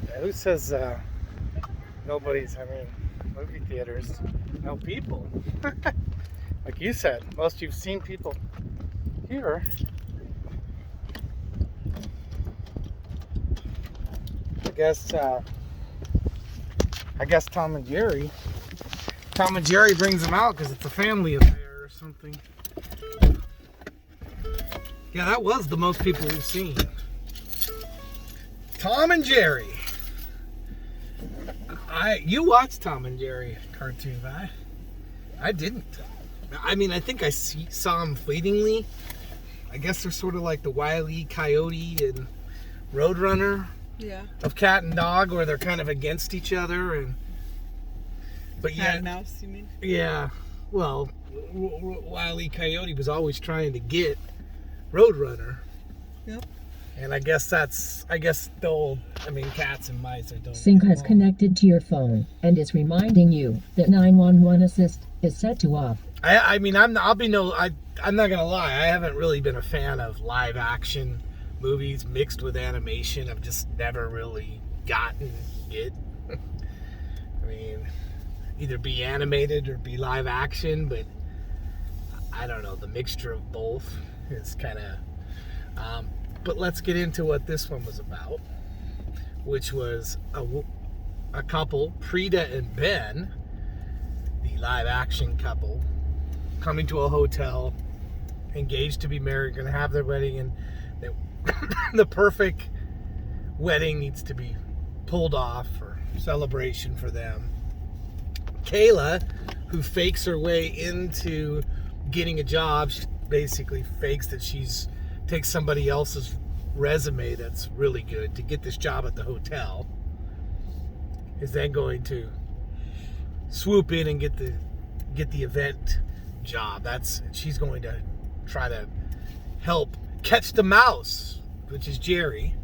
Yeah, who says nobody's, movie theaters, no people? Like you said, most you've seen people here. I guess Tom and Jerry brings them out because it's a family affair or something. Yeah, that was the most people we've seen. Tom and Jerry. You watched Tom and Jerry cartoon, I didn't. I think I saw them fleetingly. I guess they're sort of like the Wile E. Coyote and Roadrunner. Yeah. Of cat and dog, where they're kind of against each other, but cat and mouse, you mean? Yeah. Well, Wile E. Coyote was always trying to get Roadrunner. Yep. And I guess cats and mice don't. Sync has connected to your phone and is reminding you that 911 assist is set to off. I'm not gonna lie. I haven't really been a fan of live action movies mixed with animation. I've just never really gotten it. Either be animated or be live action, but I don't know. The mixture of both is kind of. But let's get into what this one was about, which was a couple, Prida and Ben, the live action couple, coming to a hotel, engaged to be married, going to have their wedding, and the perfect wedding needs to be pulled off for celebration for them. Kayla, who fakes her way into getting a job, she basically fakes that takes somebody else's resume that's really good to get this job at the hotel, is then going to swoop in and get the event job. She's going to try to help catch the mouse, which is Jerry,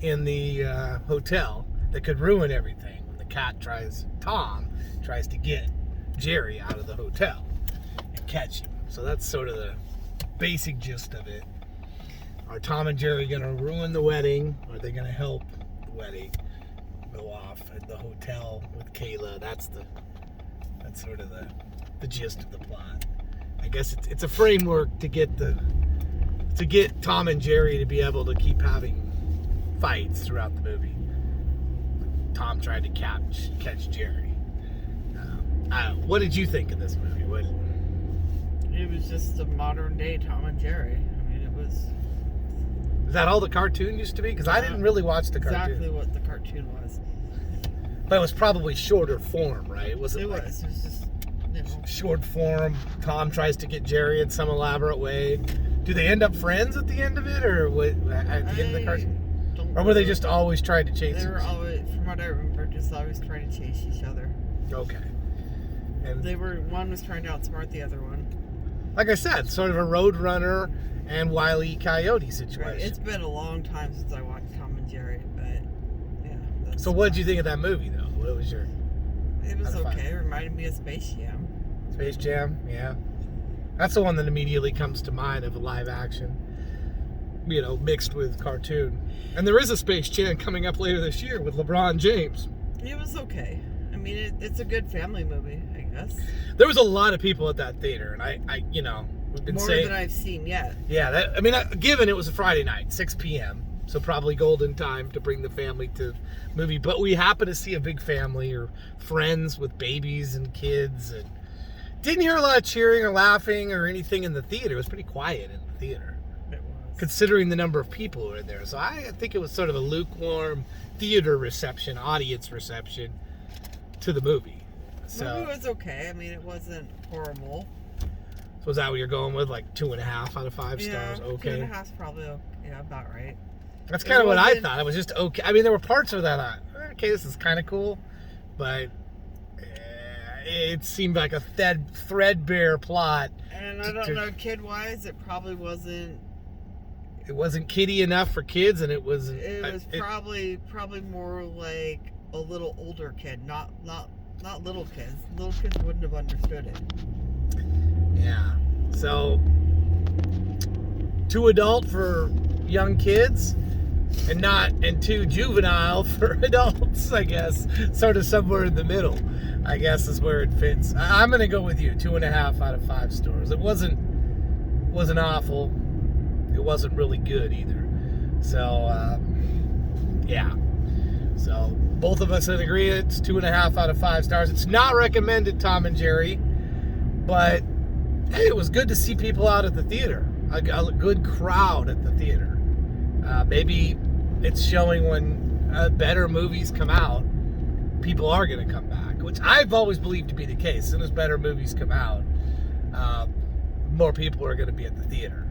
in the hotel that could ruin everything when Tom tries to get Jerry out of the hotel and catch him. So that's sort of the basic gist of it. Are Tom and Jerry going to ruin the wedding? Or are they going to help the wedding go off at the hotel with Kayla? That's sort of the gist of the plot. I guess it's a framework to get Tom and Jerry to be able to keep having fights throughout the movie. Tom tried to catch Jerry. What did you think of this movie? It was just a modern day Tom and Jerry. It was. Is that all the cartoon used to be? Because I didn't really watch the cartoon. Exactly what the cartoon was. But it was probably shorter form, right? It was just short form. Tom tries to get Jerry in some elaborate way. Do they end up friends at the end of it, or what, at the end of the cartoon? Or were they just always trying to chase? They were always, from what I remember, just always trying to chase each other. Okay. And one was trying to outsmart the other one. Like I said, sort of a Roadrunner and Wile E. Coyote situation. Right. It's been a long time since I watched Tom and Jerry, but yeah. So what did you think of that movie, though? What was your? It was okay. It reminded me of Space Jam. Space Jam, yeah. That's the one that immediately comes to mind of a live action, mixed with cartoon. And there is a Space Jam coming up later this year with LeBron James. It was okay. It's a good family movie, I guess. There was a lot of people at that theater, and we've been saying more than I've seen yet. Yeah, given it was a Friday night, 6 p.m., so probably golden time to bring the family to the movie. But we happened to see a big family or friends with babies and kids, and didn't hear a lot of cheering or laughing or anything in the theater. It was pretty quiet in the theater, considering the number of people who were in there. So I think it was sort of a lukewarm theater reception, audience reception to the movie. So the movie was okay. It wasn't horrible. So is that what you're going with? Like 2.5 out of 5 stars? Okay. 2.5 is probably about right. That's kind of what I thought. It was just okay. There were parts of that I thought, okay, this is kind of cool, but it seemed like a threadbare plot. And I don't know, kid-wise, it probably wasn't. It wasn't kiddie enough for kids, and it was. It was probably more like a little older kid, not little kids. Little kids wouldn't have understood it. Yeah. So, too adult for young kids. and too juvenile for adults, I guess. Sort of somewhere in the middle, I guess, is where it fits. I'm gonna go with you, 2.5 out of 5 stars. It wasn't awful. It wasn't really good either. So yeah. So both of us in agreement. It's 2.5 out of 5 stars. It's not recommended, Tom and Jerry, but hey, it was good to see people out at the theater. A good crowd at the theater. Maybe it's showing when better movies come out, people are going to come back, which I've always believed to be the case. As soon as better movies come out, more people are going to be at the theater.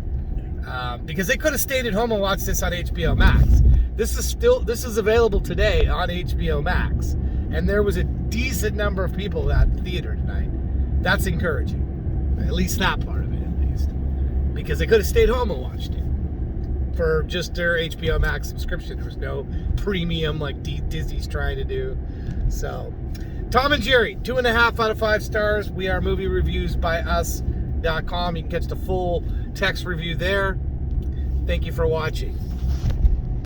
Because they could have stayed at home and watched this on HBO Max. This is available today on HBO Max, and there was a decent number of people at the theater tonight. That's encouraging, at least that part of it, at least, because they could have stayed home and watched it for just their HBO Max subscription. There was no premium like Disney's trying to do. So, Tom and Jerry, 2.5 out of 5 stars. We are moviereviewsbyus.com. You can catch the full text review there. Thank you for watching.